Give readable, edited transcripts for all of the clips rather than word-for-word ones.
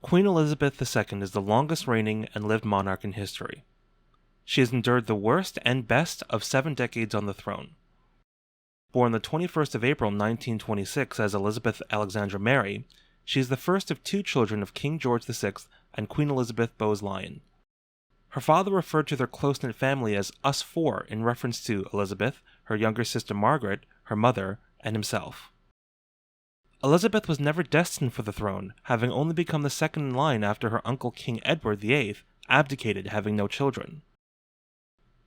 Queen Elizabeth II is the longest reigning and lived monarch in history. She has endured the worst and best of 7 decades on the throne. Born the 21st of April 1926 as Elizabeth Alexandria Mary, she is the first of 2 children of King George VI and Queen Elizabeth Bowes-lyon. Her father referred to their close-knit family as "us 4" in reference to Elizabeth, her younger sister Margaret, her mother, and himself. Elizabeth was never destined for the throne, having only become the second in line after her uncle King Edward VIII abdicated, having no children.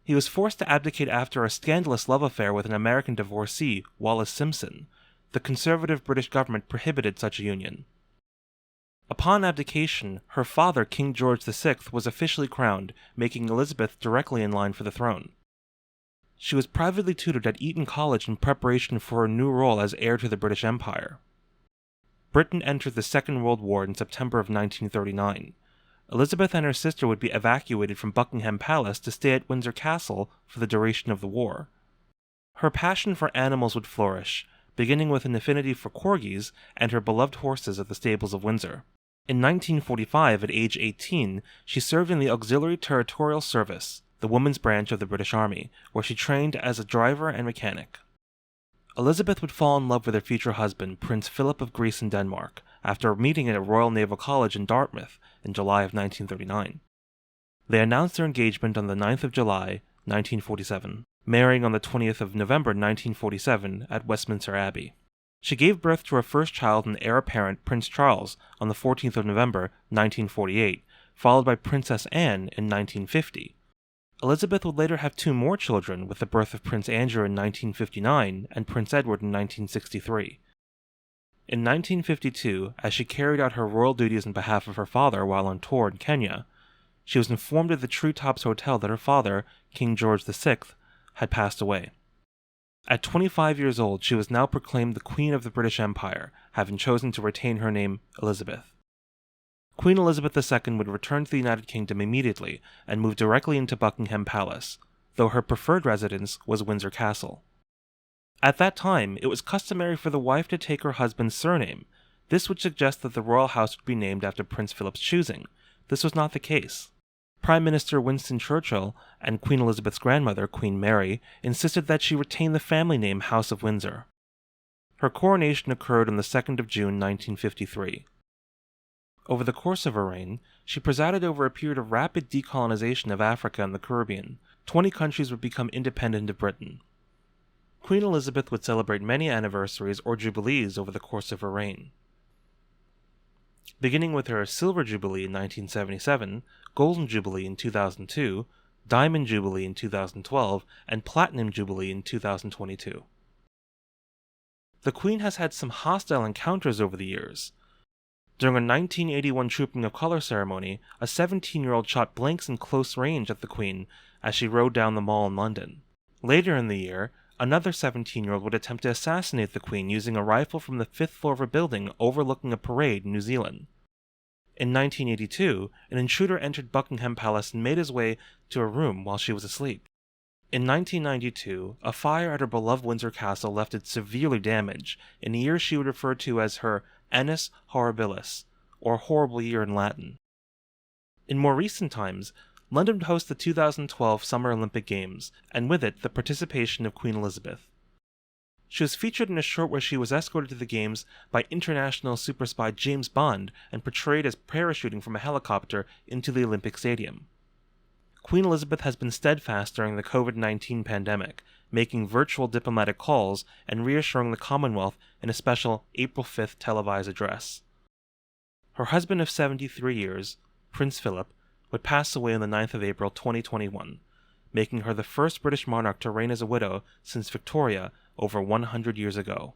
He was forced to abdicate after a scandalous love affair with an American divorcee, Wallis Simpson. The conservative British government prohibited such a union. Upon abdication, her father, King George VI, was officially crowned, making Elizabeth directly in line for the throne. She was privately tutored at Eton College in preparation for her new role as heir to the British Empire. Britain entered the Second World War in September of 1939. Elizabeth and her sister would be evacuated from Buckingham Palace to stay at Windsor Castle for the duration of the war. Her passion for animals would flourish, beginning with an affinity for corgis and her beloved horses at the stables of Windsor. In 1945, at age 18, she served in the Auxiliary Territorial Service, the women's branch of the British Army, where she trained as a driver and mechanic. Elizabeth would fall in love with her future husband, Prince Philip of Greece and Denmark, after meeting at a Royal Naval College in Dartmouth in July of 1939. They announced their engagement on the 9th of July, 1947, marrying on the 20th of November 1947 at Westminster Abbey. She gave birth to her first child and heir apparent, Prince Charles, on the 14th of November 1948, followed by Princess Anne in 1950. Elizabeth would later have 2 more children, with the birth of Prince Andrew in 1959 and Prince Edward in 1963. In 1952, as she carried out her royal duties on behalf of her father while on tour in Kenya, she was informed at the Treetops Hotel that her father, King George VI, had passed away. At 25 years old, she was now proclaimed the Queen of the British Empire, having chosen to retain her name Elizabeth. Queen Elizabeth II would return to the United Kingdom immediately and move directly into Buckingham Palace, though her preferred residence was Windsor Castle. At that time, it was customary for the wife to take her husband's surname. This would suggest that the royal house would be named after Prince Philip's choosing. This was not the case. Prime Minister Winston Churchill and Queen Elizabeth's grandmother, Queen Mary, insisted that she retain the family name House of Windsor. Her coronation occurred on the 2nd of June 1953. Over the course of her reign, she presided over a period of rapid decolonization of Africa and the Caribbean. 20 countries would become independent of Britain. Queen Elizabeth would celebrate many anniversaries or jubilees over the course of her reign. Beginning with her Silver Jubilee in 1977, Golden Jubilee in 2002, Diamond Jubilee in 2012, and Platinum Jubilee in 2022. The Queen has had some hostile encounters over the years. During a 1981 Trooping of Color ceremony, a 17-year-old shot blanks in close range at the Queen as she rode down the Mall in London. Later in the year, another 17-year-old would attempt to assassinate the Queen using a rifle from the 5th floor of a building overlooking a parade in New Zealand. In 1982, an intruder entered Buckingham Palace and made his way to her room while she was asleep. In 1992, a fire at her beloved Windsor Castle left it severely damaged in a year she would refer to as her Annus Horribilis, or horrible year in Latin. In more recent times, London would host the 2012 Summer Olympic Games, and with it the participation of Queen Elizabeth. She was featured in a short where she was escorted to the Games by international super spy James Bond and portrayed as parachuting from a helicopter into the Olympic Stadium. Queen Elizabeth has been steadfast during the COVID-19 pandemic, making virtual diplomatic calls and reassuring the Commonwealth in a special April 5th televised address. Her husband of 73 years, Prince Philip, would pass away on the 9th of April 2021, making her the first British monarch to reign as a widow since Victoria over 100 years ago.